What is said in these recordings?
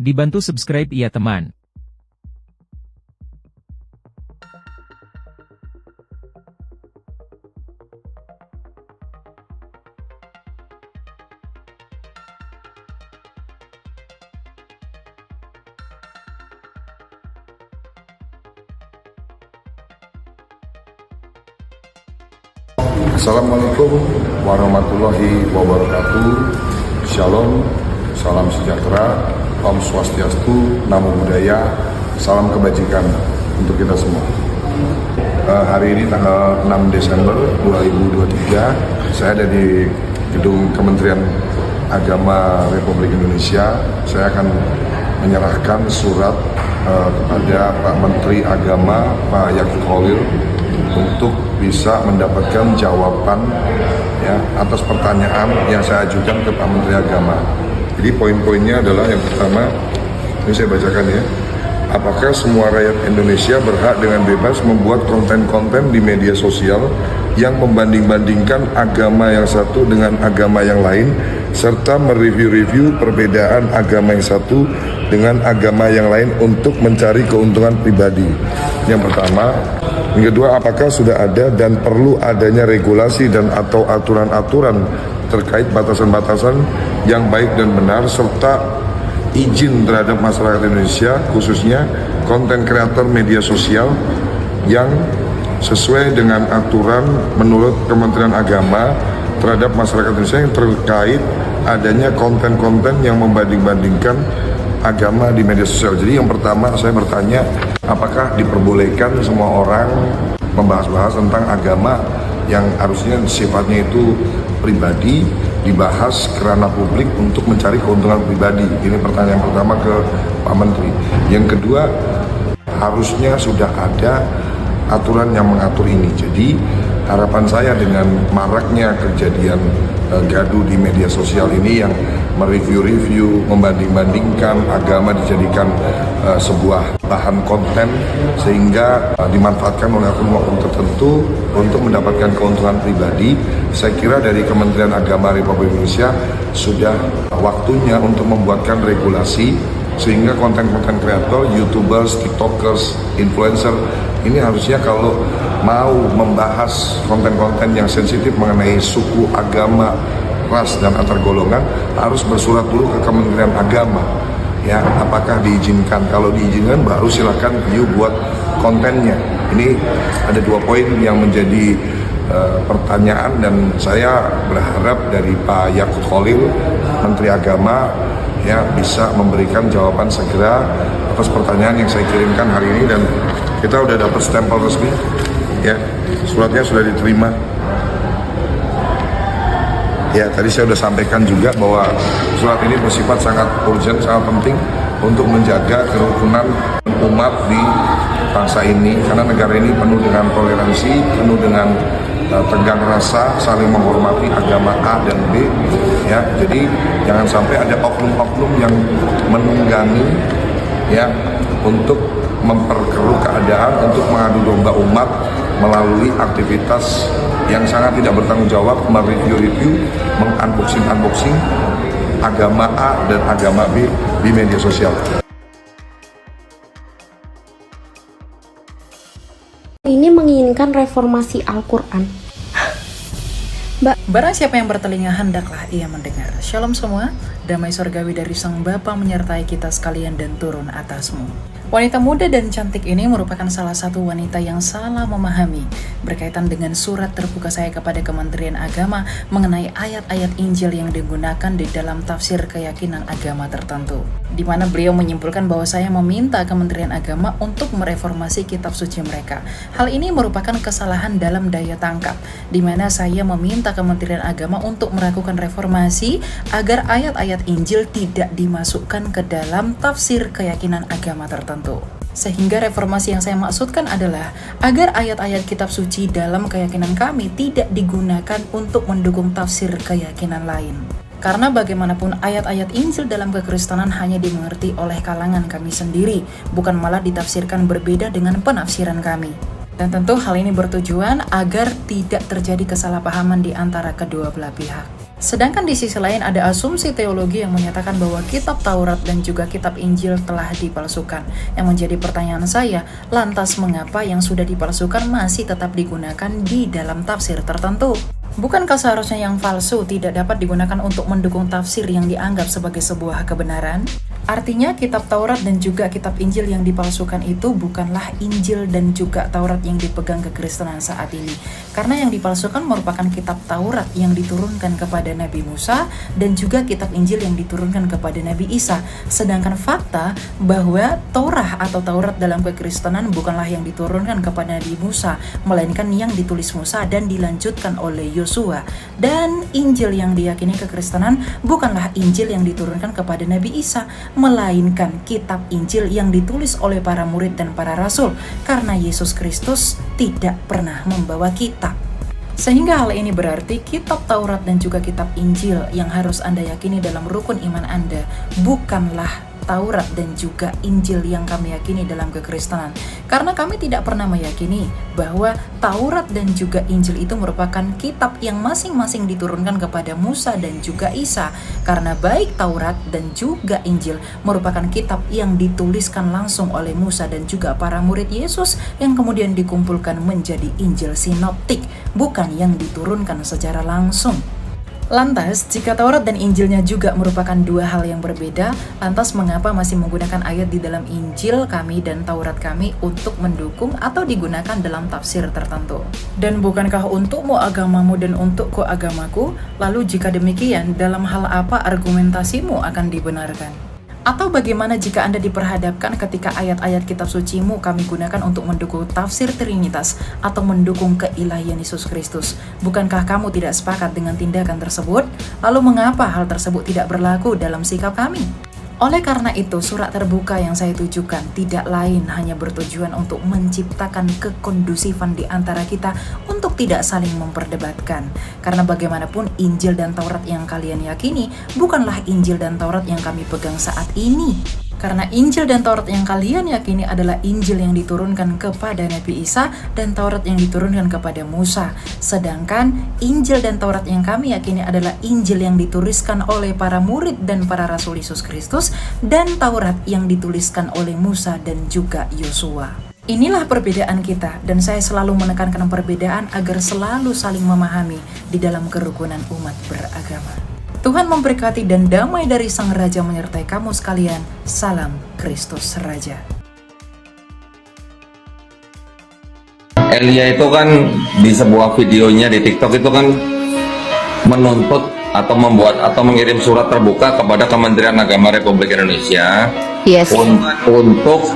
Dibantu subscribe ya teman. Assalamualaikum warahmatullahi wabarakatuh. Shalom, salam sejahtera, Om Swastiastu, Namo Buddhaya, salam kebajikan untuk kita semua. Hari ini tanggal 6 Desember 2023, saya ada di Gedung Kementerian Agama Republik Indonesia. Saya akan menyerahkan surat kepada Pak Menteri Agama, Pak Yakut Khalil, untuk bisa mendapatkan jawaban ya atas pertanyaan yang saya ajukan ke Pak Menteri Agama. Jadi poin-poinnya adalah yang pertama, ini saya bacakan ya. Apakah semua rakyat Indonesia berhak dengan bebas membuat konten-konten di media sosial yang membanding-bandingkan agama yang satu dengan agama yang lain, serta mereview-review perbedaan agama yang satu dengan agama yang lain untuk mencari keuntungan pribadi? Yang pertama. Yang kedua, apakah sudah ada dan perlu adanya regulasi dan atau aturan-aturan terkait batasan-batasan yang baik dan benar, serta izin terhadap masyarakat Indonesia, khususnya konten kreator media sosial yang sesuai dengan aturan menurut Kementerian Agama terhadap masyarakat Indonesia yang terkait adanya konten-konten yang membanding-bandingkan agama di media sosial. Jadi yang pertama saya bertanya, apakah diperbolehkan semua orang membahas-bahas tentang agama yang harusnya sifatnya itu pribadi, dibahas ke ranah publik untuk mencari keuntungan pribadi? Ini pertanyaan pertama ke Pak Menteri. Yang kedua, harusnya sudah ada aturan yang mengatur ini. Jadi harapan saya dengan maraknya kejadian gaduh di media sosial ini yang mereview-review, membanding-bandingkan agama dijadikan sebuah bahan konten sehingga dimanfaatkan oleh oknum-oknum tertentu untuk mendapatkan keuntungan pribadi. Saya kira dari Kementerian Agama Republik Indonesia sudah waktunya untuk membuatkan regulasi sehingga konten-konten kreator, YouTubers, TikTokers, influencer ini harusnya kalau mau membahas konten-konten yang sensitif mengenai suku, agama, ras, dan antar golongan harus bersurat dulu ke Kementerian Agama ya, apakah diizinkan. Kalau diizinkan baru silakan view buat kontennya. Ini ada 2 poin yang menjadi pertanyaan, dan saya berharap dari Pak Yakut Khalil, Menteri Agama ya, bisa memberikan jawaban segera atas pertanyaan yang saya kirimkan hari ini, dan kita udah dapat stempel resmi ya, suratnya sudah diterima. Ya, tadi saya sudah sampaikan juga bahwa surat ini bersifat sangat urgent, sangat penting untuk menjaga kerukunan umat di bangsa ini, karena negara ini penuh dengan toleransi, penuh dengan tegang rasa, saling menghormati agama A dan B ya. Jadi jangan sampai ada oknum-oknum yang menunggangi ya untuk memperkeruh keadaan, untuk mengadu domba umat melalui aktivitas yang sangat tidak bertanggung jawab, mereview-review, mengunboxing agama A dan agama B di media sosial. Ini menginginkan reformasi Al-Quran. Barang siapa yang bertelinga hendaklah ia mendengar. Shalom semua, damai surgawi dari Sang Bapa menyertai kita sekalian dan turun atasmu. Wanita muda dan cantik ini merupakan salah satu wanita yang salah memahami berkaitan dengan surat terbuka saya kepada Kementerian Agama mengenai ayat-ayat Injil yang digunakan di dalam tafsir keyakinan agama tertentu, di mana beliau menyimpulkan bahwa saya meminta Kementerian Agama untuk mereformasi kitab suci mereka. Hal ini merupakan kesalahan dalam daya tangkap, di mana saya meminta Kementerian Agama untuk melakukan reformasi agar ayat-ayat Injil tidak dimasukkan ke dalam tafsir keyakinan agama tertentu. Sehingga reformasi yang saya maksudkan adalah agar ayat-ayat kitab suci dalam keyakinan kami tidak digunakan untuk mendukung tafsir keyakinan lain. Karena bagaimanapun ayat-ayat Injil dalam kekristenan hanya dimengerti oleh kalangan kami sendiri, bukan malah ditafsirkan berbeda dengan penafsiran kami. Dan tentu hal ini bertujuan agar tidak terjadi kesalahpahaman di antara kedua belah pihak. Sedangkan di sisi lain ada asumsi teologi yang menyatakan bahwa kitab Taurat dan juga kitab Injil telah dipalsukan. Yang menjadi pertanyaan saya, lantas mengapa yang sudah dipalsukan masih tetap digunakan di dalam tafsir tertentu? Bukankah seharusnya yang palsu tidak dapat digunakan untuk mendukung tafsir yang dianggap sebagai sebuah kebenaran? Artinya kitab Taurat dan juga kitab Injil yang dipalsukan itu bukanlah Injil dan juga Taurat yang dipegang kekristenan saat ini. Karena yang dipalsukan merupakan kitab Taurat yang diturunkan kepada Nabi Musa dan juga kitab Injil yang diturunkan kepada Nabi Isa. Sedangkan fakta bahwa Torah atau Taurat dalam kekristenan bukanlah yang diturunkan kepada Nabi Musa, melainkan yang ditulis Musa dan dilanjutkan oleh Yosua. Dan Injil yang diyakini kekristenan bukanlah Injil yang diturunkan kepada Nabi Isa, melainkan kitab Injil yang ditulis oleh para murid dan para rasul, karena Yesus Kristus tidak pernah membawa kitab. Sehingga hal ini berarti kitab Taurat dan juga kitab Injil yang harus Anda yakini dalam rukun iman Anda bukanlah Taurat dan juga Injil yang kami yakini dalam kekristenan. Karena kami tidak pernah meyakini bahwa Taurat dan juga Injil itu merupakan kitab yang masing-masing diturunkan kepada Musa dan juga Isa. Karena baik Taurat dan juga Injil merupakan kitab yang dituliskan langsung oleh Musa dan juga para murid Yesus yang kemudian dikumpulkan menjadi Injil sinoptik, bukan yang diturunkan secara langsung. Lantas, jika Taurat dan Injilnya juga merupakan dua hal yang berbeda, lantas mengapa masih menggunakan ayat di dalam Injil kami dan Taurat kami untuk mendukung atau digunakan dalam tafsir tertentu? Dan bukankah untukmu agamamu dan untukku agamaku? Lalu jika demikian, dalam hal apa argumentasimu akan dibenarkan? Atau bagaimana jika Anda diperhadapkan ketika ayat-ayat kitab sucimu kami gunakan untuk mendukung tafsir Trinitas atau mendukung keilahian Yesus Kristus? Bukankah kamu tidak sepakat dengan tindakan tersebut? Lalu mengapa hal tersebut tidak berlaku dalam sikap kami? Oleh karena itu, surat terbuka yang saya tujukan tidak lain hanya bertujuan untuk menciptakan kekondusifan di antara kita untuk tidak saling memperdebatkan. Karena bagaimanapun Injil dan Taurat yang kalian yakini bukanlah Injil dan Taurat yang kami pegang saat ini. Karena Injil dan Taurat yang kalian yakini adalah Injil yang diturunkan kepada Nabi Isa dan Taurat yang diturunkan kepada Musa. Sedangkan Injil dan Taurat yang kami yakini adalah Injil yang dituliskan oleh para murid dan para rasul Yesus Kristus dan Taurat yang dituliskan oleh Musa dan juga Yosua. Inilah perbedaan kita, dan saya selalu menekankan perbedaan agar selalu saling memahami di dalam kerukunan umat beragama. Tuhan memberkati dan damai dari Sang Raja menyertai kamu sekalian. Salam Kristus Raja. Elia itu kan di sebuah videonya di TikTok itu kan menuntut atau membuat atau mengirim surat terbuka kepada Kementerian Agama Republik Indonesia untuk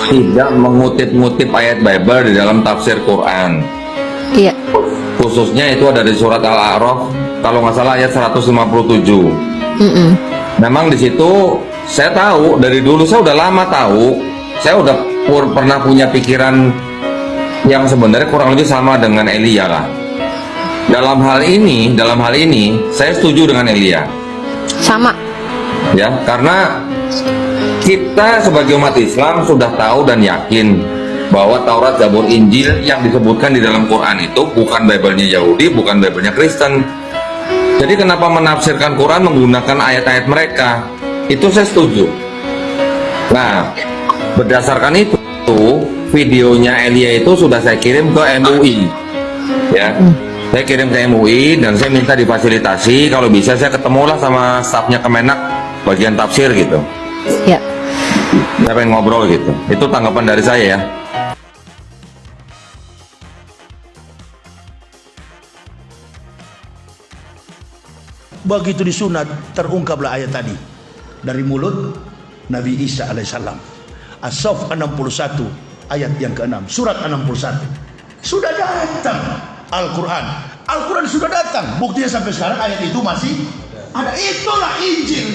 tidak mengutip-ngutip ayat Bible di dalam tafsir Quran. Iya. Khususnya itu ada di surat Al-A'raf, kalau nggak salah ayat 157. Memang di situ saya tahu dari dulu, saya udah lama tahu, saya udah pernah punya pikiran yang sebenarnya kurang lebih sama dengan Elia lah. Dalam hal ini saya setuju dengan Elia. Sama. Ya, karena kita sebagai umat Islam sudah tahu dan yakin bahwa Taurat, Zabur, Injil yang disebutkan di dalam Quran itu bukan Bible-nya Yahudi, bukan Bible-nya Kristen. Jadi kenapa menafsirkan Quran menggunakan ayat-ayat mereka? Itu saya setuju. Nah, berdasarkan itu, videonya Elia itu sudah saya kirim ke MUI. Ya, saya kirim ke MUI dan saya minta difasilitasi, kalau bisa saya ketemulah sama stafnya Kemenak bagian tafsir gitu. Ya. Saya pengen ngobrol gitu. Itu tanggapan dari saya ya. Begitu disunat, terungkaplah ayat tadi dari mulut Nabi Isa alaihissalam. As-Saff 61 ayat yang ke-6, surat 61. Sudah datang Al-Quran. Al-Quran sudah datang. Buktinya sampai sekarang ayat itu masih ada. Itulah Injil.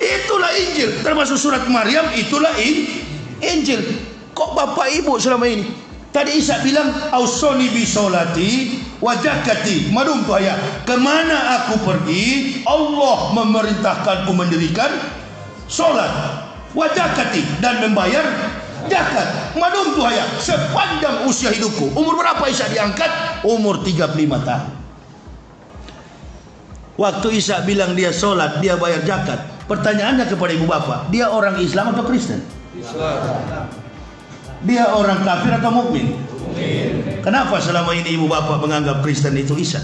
Itulah Injil. Termasuk surat Maryam, itulah Injil. Kok Bapak Ibu selama ini? Tadi Isa bilang, "Ausoni bi sholati wa zakati." Madum tu ayat. Kemana aku pergi, Allah memerintahkanku mendirikan sholat, wa zakati, dan membayar zakat. Madum tu ayat. Sepanjang usia hidupku. Umur berapa Isa diangkat? Umur 35 tahun. Waktu Isa bilang dia sholat, dia bayar zakat. Pertanyaannya kepada ibu bapak, dia orang Islam atau Kristen? Dia orang kafir atau mukmin? Kenapa selama ini ibu bapak menganggap Kristen itu Isa?